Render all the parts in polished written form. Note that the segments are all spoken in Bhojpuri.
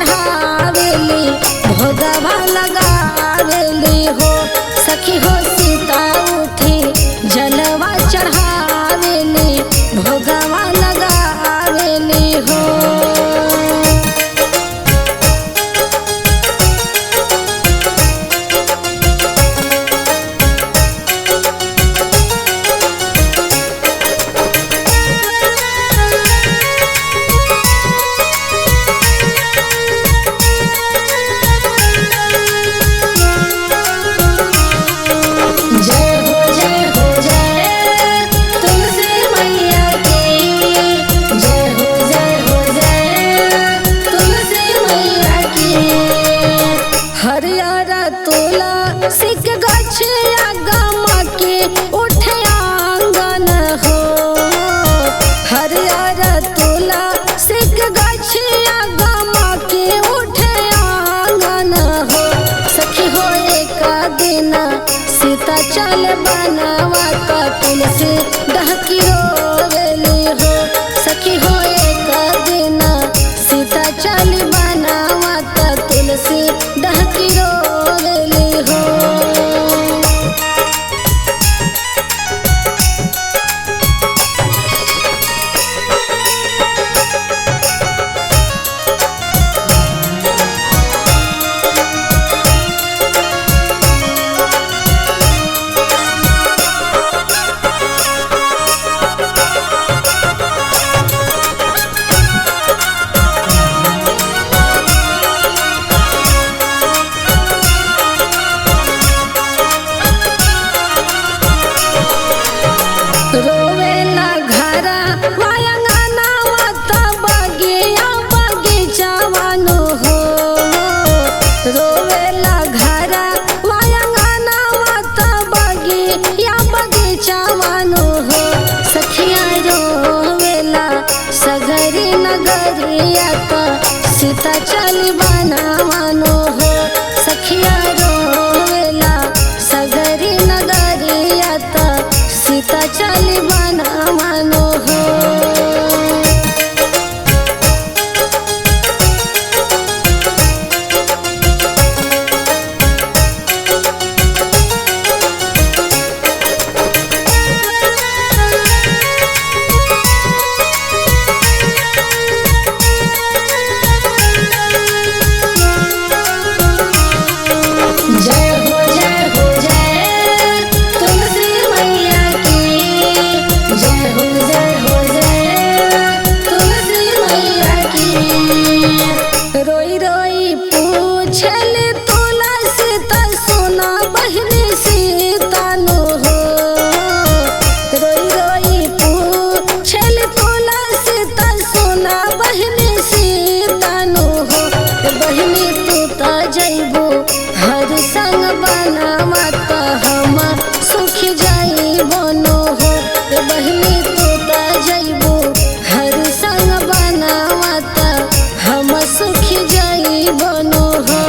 चढ़ावेली भोगवा लगावेली हो। सखी हो सीता उठी जलवा चढ़ावेली भोगवा लगावेली हो। हरियर तुलसी के गछिया गम के उठे आंगन हो। हरियर तुलसी के गछिया गम के उठे आंगन हो। सखी हो एक दिन सीता चल बनवा त तुलसी डहकी रोवेली हो। सखी हो एक दिन सीता चल बनवा त तुलसी डहकी रोवेली हो। रोवेला घरा वायंगना वत बगिया बगीचावानु हो। रोवेला घरा वायंगना वत बगिया बगीचावानु हो। सखिया रोवेला सगरी नगरिया त सीता चली बनवानु हो। सखिया रोवेला सगरी नगरिया त सीता चली बनवानु हो। जय हो जय हो जय तुलसी मैया की। जय हो जय तुलसी मैया की। रोई रोई पूछल तुलसी त सुना बहिनी सीतानु हो। रोई रोई पूछल तुलसी त सुना बहिनी सीतानु हो। बहिनी तू त जइबू हर संग बनवा त हम सुख जाइबनु हो। बहिनी तू त जइबू हर संग बनवा त हम सुख जाइबनु हो।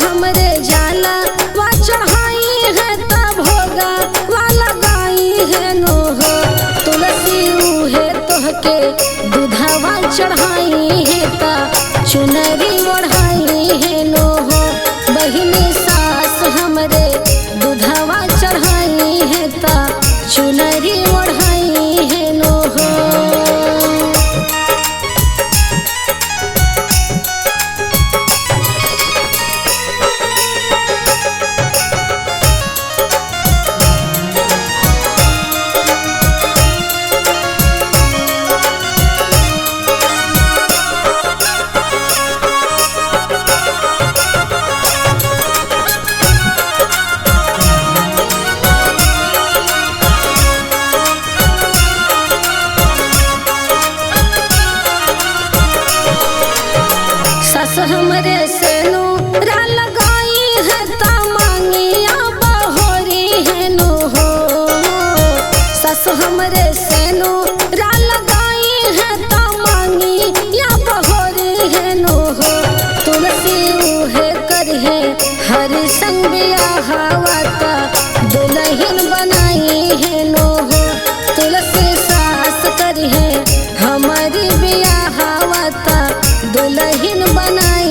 हमरे जाला वा चढ़ाई है ता भोगा वा लगाई है नो हो। तुलसी उहे तोहके दूधवा चढ़ाई है ता चुनरी ओढ़ाई है नो हो। बहिनी सास हमरे दूधवा चढ़ाई है ता चुनरी ओढ़ाई है नो हो। सास हमरे सेनु रा लगाई है ता मांगिया बहोरी है नो हो। सास हमरे सेनु रा लगाई है ता मांगिया बहोरी है नो हो। तुलसी उहे करहे हर संग बियाहवा ता दुल्हन बनाई है नो हो। तुलसी सास करहे हमारी बियाहवा ता दुल्हन बनाई